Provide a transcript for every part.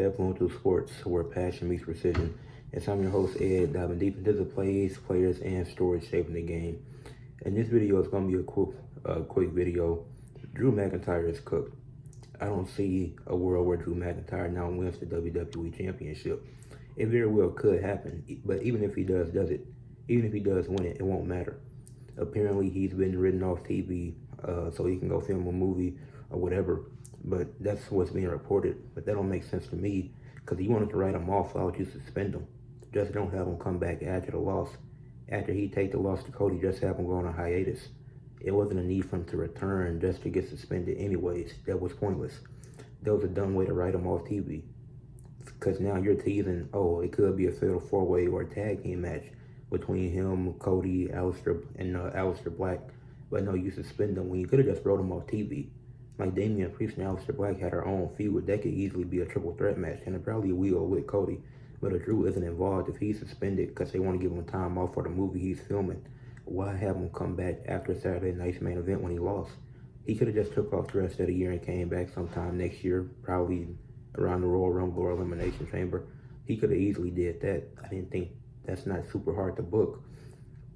influential sports where passion meets precision. And I'm your host, Ed, diving deep into the plays, players, and stories shaping the game. And this video is going to be a quick video. Drew McIntyre is cooked. I don't see a world where Drew McIntyre now wins the WWE Championship. It very well could happen, but even if he does it, even if he does win it, it won't matter. Apparently, he's been written off TV so he can go film a movie or whatever. But that's what's being reported. But that don't make sense to me, because you wanted to write him off, why would you suspend him? Just don't have him come back after the loss. After he take the loss to Cody, just have him go on a hiatus. It wasn't a need for him to return just to get suspended anyways. That was pointless. That was a dumb way to write him off TV. Because now you're teasing, oh, it could be a fatal four-way or a tag team match between him, Cody, Aleister Black. But no, you suspend him when you could have just wrote him off TV. Like Damian Priest and Aleister Black had their own feud. That could easily be a triple threat match, and it probably will with Cody. But if Drew isn't involved, if he's suspended because they want to give him time off for the movie he's filming, why have him come back after Saturday night's main event when he lost? He could have just took off the rest of the year and came back sometime next year, probably around the Royal Rumble or Elimination Chamber. He could have easily did that. I didn't think that's not super hard to book.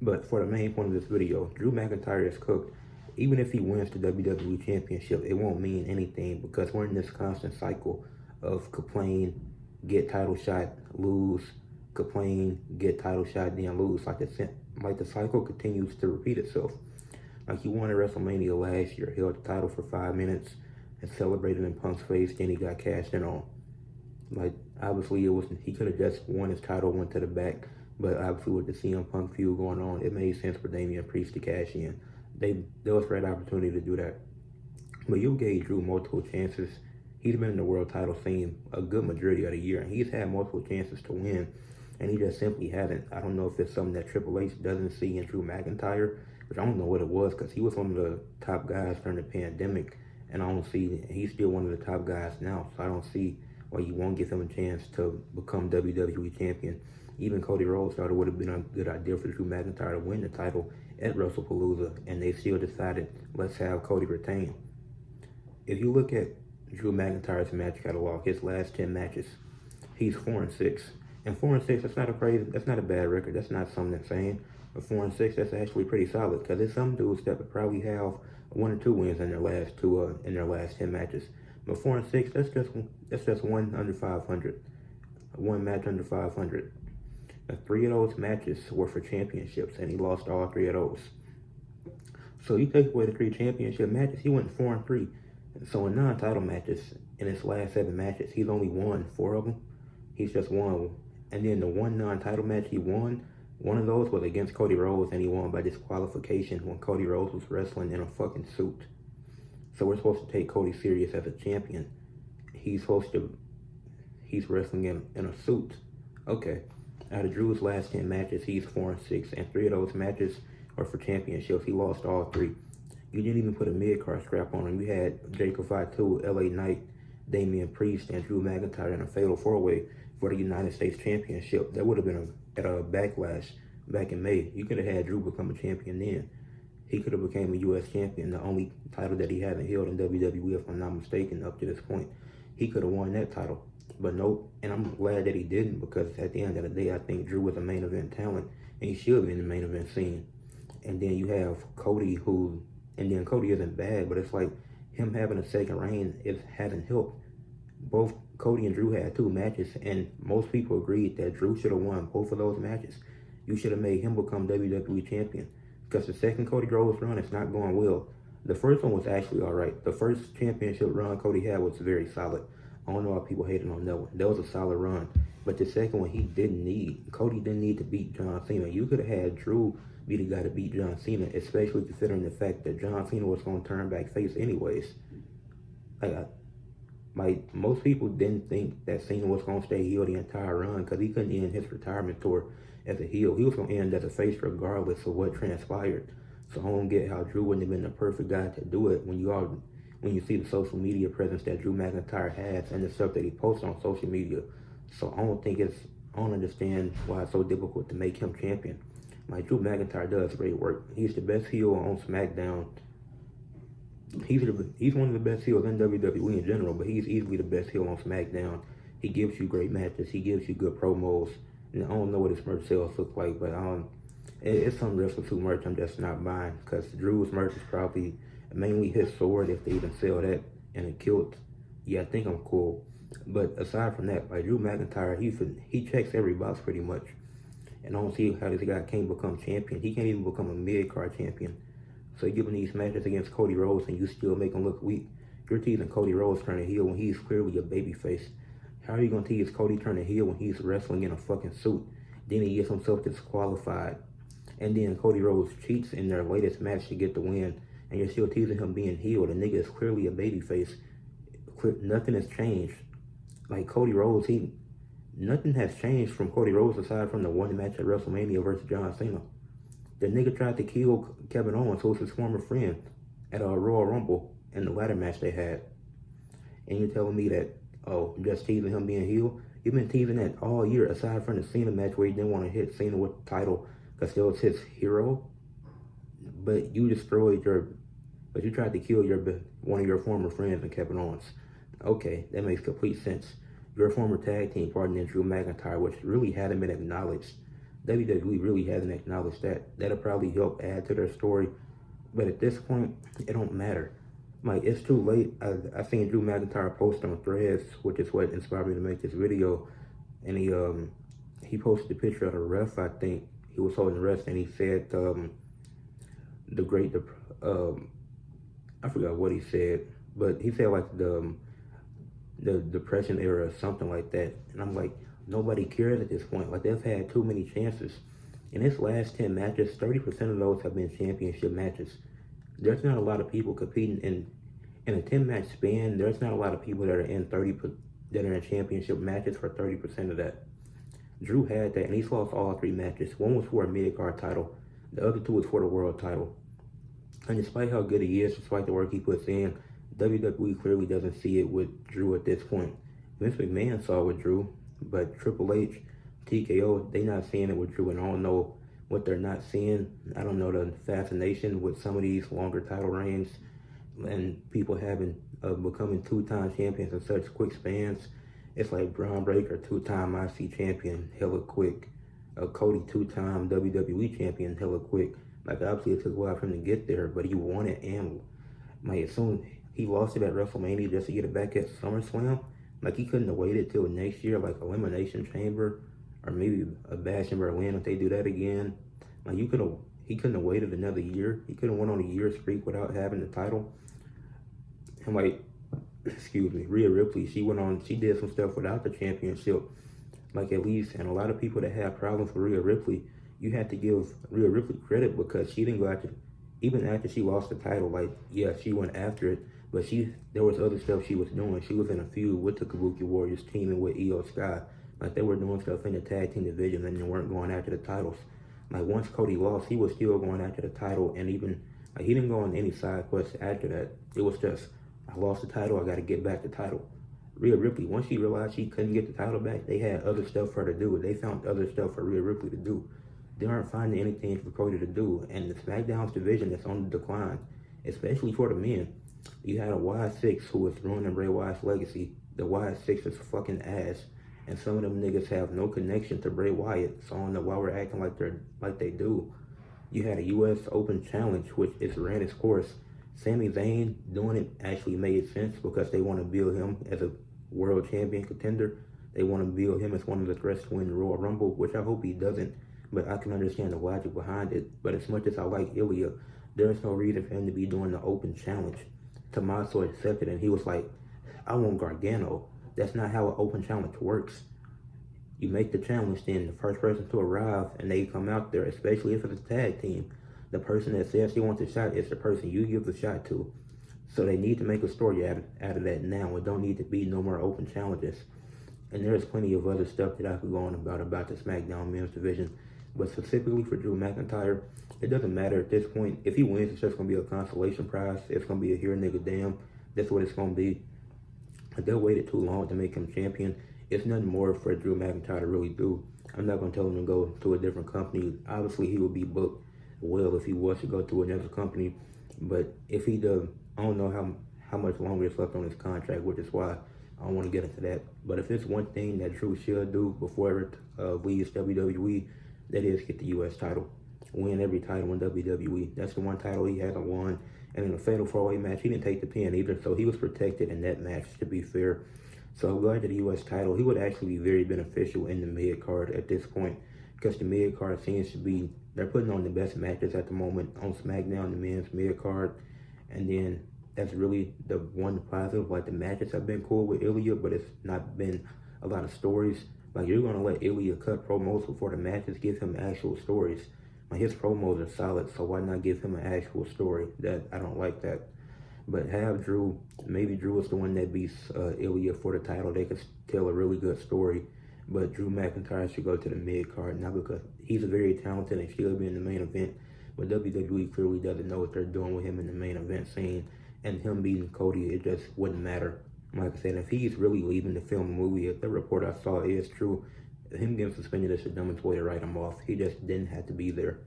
But for the main point of this video, Drew McIntyre is cooked. Even if he wins the WWE Championship, it won't mean anything because we're in this constant cycle of complain, get title shot, lose, complain, get title shot, then lose. Like the cycle continues to repeat itself. Like he won at WrestleMania last year, held the title for 5 minutes and celebrated in Punk's face, then he got cashed in on. Like obviously he could have just won his title, went to the back, but obviously with the CM Punk feud going on, it made sense for Damian Priest to cash in. There was a great opportunity to do that. But you gave Drew multiple chances. He's been in the world title scene a good majority of the year, and he's had multiple chances to win, and he just simply hasn't. I don't know if it's something that Triple H doesn't see in Drew McIntyre, which I don't know what it was, because he was one of the top guys during the pandemic, and I don't see, he's still one of the top guys now, so I don't see why you won't give him a chance to become WWE champion. Even Cody Rhodes thought it would have been a good idea for Drew McIntyre to win the title at WrestlePalooza, and they still decided, let's have Cody retain. If you look at Drew McIntyre's match catalog, his last 10 matches, he's 4-6. And 4-6, that's not a bad record. That's not something insane. But 4-6, that's actually pretty solid, because there's some dudes that would probably have 1 or 2 wins in their last 10 matches. But 4-6, that's just one under 500. One match under 500. Now, 3 of those matches were for championships, and he lost all 3 of those. So you take away the 3 championship matches, he went 4-3. So in non-title matches, in his last 7 matches, he's only won 4 of them. He's just won. And then the one non-title match he won, one of those was against Cody Rhodes, and he won by disqualification when Cody Rhodes was wrestling in a fucking suit. So we're supposed to take Cody serious as a champion. He's wrestling in a suit. Okay. Out of Drew's last 10 matches, he's 4-6, and 3 of those matches are for championships. He lost all 3. You didn't even put a mid-card strap on him. You had Jacob Fatu, LA Knight, Damian Priest, and Drew McIntyre in a fatal 4-way for the United States Championship. That would have been at a Backlash back in May. You could have had Drew become a champion then. He could have became a U.S. champion, the only title that he hasn't held in WWE, if I'm not mistaken, up to this point. He could have won that title. But nope, and I'm glad that he didn't, because at the end of the day, I think Drew was a main event talent, and he should be in the main event scene. And then you have Cody, Cody isn't bad, but it's like him having a second reign hasn't helped. Both Cody and Drew had 2 matches, and most people agreed that Drew should have won both of those matches. You should have made him become WWE champion, because the second Cody Rhodes run is not going well. The first one was actually alright. The first championship run Cody had was very solid. I don't know why people hated on that one. That was a solid run. But the second one, Cody didn't need to beat John Cena. You could have had Drew be the guy to beat John Cena, especially considering the fact that John Cena was going to turn back face anyways. Like most people didn't think that Cena was going to stay heel the entire run, because he couldn't end his retirement tour as a heel. He was going to end as a face regardless of what transpired. So I don't get how Drew wouldn't have been the perfect guy to do it when you see the social media presence that Drew McIntyre has and the stuff that he posts on social media. So I don't understand why it's so difficult to make him champion. Like, Drew McIntyre does great work. He's the best heel on SmackDown. He's one of the best heels in WWE in general, but he's easily the best heel on SmackDown. He gives you great matches. He gives you good promos. And I don't know what his merch sales look like, but it's some wrestlers who merch I'm just not buying, because Drew's merch is probably mainly his sword, if they even sell that, and a kilt. Yeah, I think I'm cool. But aside from that, like Drew McIntyre, he checks every box pretty much. And I don't see how this guy can't become champion. He can't even become a mid-card champion. So you're giving these matches against Cody Rhodes and you still make him look weak. You're teasing Cody Rhodes turning heel when he's clearly a babyface. How are you going to tease Cody turning heel when he's wrestling in a fucking suit? Then he gets himself disqualified. And then Cody Rhodes cheats in their latest match to get the win. And you're still teasing him being heel. The nigga is clearly a babyface. Nothing has changed. Like Cody Rhodes, nothing has changed from Cody Rhodes aside from the one match at WrestleMania versus John Cena. The nigga tried to kill Kevin Owens, who was his former friend, at a Royal Rumble in the ladder match they had. And you're telling me that, oh, just teasing him being heel? You've been teasing that all year, aside from the Cena match where you didn't want to hit Cena with the title because that was his hero. But you tried to kill one of your former friends in Kevin Owens. Okay, that makes complete sense. Your former tag team partner in Drew McIntyre, which really hadn't been acknowledged. WWE really hasn't acknowledged that. That'll probably help add to their story. But at this point, it don't matter. Like, it's too late. I seen Drew McIntyre post on Threads, which is what inspired me to make this video. And he posted a picture of the ref, I think. He was holding the ref, and he said, I forgot what he said. But he said, like, the Depression era or something like that. And I'm like, nobody cares at this point. Like, they've had too many chances. In this last 10 matches, 30% of those have been championship matches. There's not a lot of people competing in a 10-match span. There's not a lot of people that are in championship matches for 30% of that. Drew had that, and he's lost all 3 matches. One was for a mid-card title. The other 2 was for the world title. And despite how good he is, despite the work he puts in, WWE clearly doesn't see it with Drew at this point. Vince McMahon saw it with Drew, but Triple H, TKO, they not seeing it with Drew, and I don't know what they're not seeing. I don't know the fascination with some of these longer title reigns and people becoming 2-time champions in such quick spans. It's like Braun Breaker, 2-time IC champion, hella quick. Cody, 2-time WWE champion, hella quick. Like, obviously it took a while for him to get there, but he won it, and like, as soon he lost it at WrestleMania just to get it back at SummerSlam. Like, he couldn't have waited till next year, like Elimination Chamber, or maybe a Bash in Berlin if they do that again. Like, he couldn't have waited another year. He couldn't have went on a year streak without having the title. And like, excuse me, Rhea Ripley, she did some stuff without the championship. Like, at least, and a lot of people that have problems with Rhea Ripley, you have to give Rhea Ripley credit because she didn't go after, even after she lost the title, like, yeah, she went after it, but there was other stuff she was doing. She was in a feud with the Kabuki Warriors, teaming with Io Sky. Like, they were doing stuff in the tag team division, and they weren't going after the titles. Like, once Cody lost, he was still going after the title, and even, like, he didn't go on any side quests after that. It was just, I lost the title, I got to get back the title. Rhea Ripley, once she realized she couldn't get the title back, they had other stuff for her to do. They found other stuff for Rhea Ripley to do. They aren't finding anything for Cody to do, and the SmackDown's division is on the decline, especially for the men. You had a Y6 who was ruining Bray Wyatt's legacy. The Y6 is fucking ass, and some of them niggas have no connection to Bray Wyatt, so I don't know why we're acting like they do. You had a U.S. Open Challenge, which is ran its course. Sami Zayn doing it actually made sense because they want to build him as a world champion contender. They want to build him as one of the threats to win the Royal Rumble, which I hope he doesn't, but I can understand the logic behind it. But as much as I like Ilya, there's no reason for him to be doing the Open Challenge. Tommaso accepted, and he was like, I want Gargano. That's not how an Open Challenge works. You make the challenge, then the first person to arrive, and they come out there, especially if it's a tag team. The person that says he wants a shot is the person you give the shot to. So they need to make a story out of that now. It don't need to be no more Open Challenges. And there's plenty of other stuff that I could go on about the SmackDown men's division. But specifically for Drew McIntyre, it doesn't matter at this point. If he wins, it's just going to be a consolation prize. It's going to be a here nigga damn. That's what it's going to be. If they waited too long to make him champion, it's nothing more for Drew McIntyre to really do. I'm not going to tell him to go to a different company. Obviously, he would be booked well if he was to go to another company. But if he does, I don't know how much longer is left on his contract, which is why I don't want to get into that. But if it's one thing that Drew should do before it leaves WWE, that is get the U.S. title. Win every title in WWE. That's the one title he hasn't won. And in the Fatal 4-Way match, he didn't take the pin either, so he was protected in that match, to be fair. So going to the U.S. title, he would actually be very beneficial in the mid card at this point, because the mid card seems to be, they're putting on the best matches at the moment on SmackDown, the men's mid card. And then that's really the one positive. Like, the matches have been cool with Ilya, but it's not been a lot of stories. Like, you're going to let Ilya cut promos before the matches, give him actual stories. Like, his promos are solid, so why not give him an actual story? That I don't like that. But have Drew, maybe Drew is the one that beats Ilya for the title. They could tell a really good story. But Drew McIntyre should go to the mid card now, because he's a very talented and should be in the main event. But WWE clearly doesn't know what they're doing with him in the main event scene. And him beating Cody, it just wouldn't matter. Like I said, if he's really leaving to film a movie, if the report I saw is true, him getting suspended is the dumbest way to write him off. He just didn't have to be there.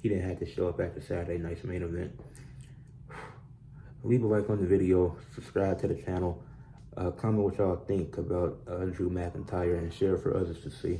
He didn't have to show up at the Saturday night's main event. Leave a like on the video, subscribe to the channel, comment what y'all think about Drew McIntyre, and share for others to see.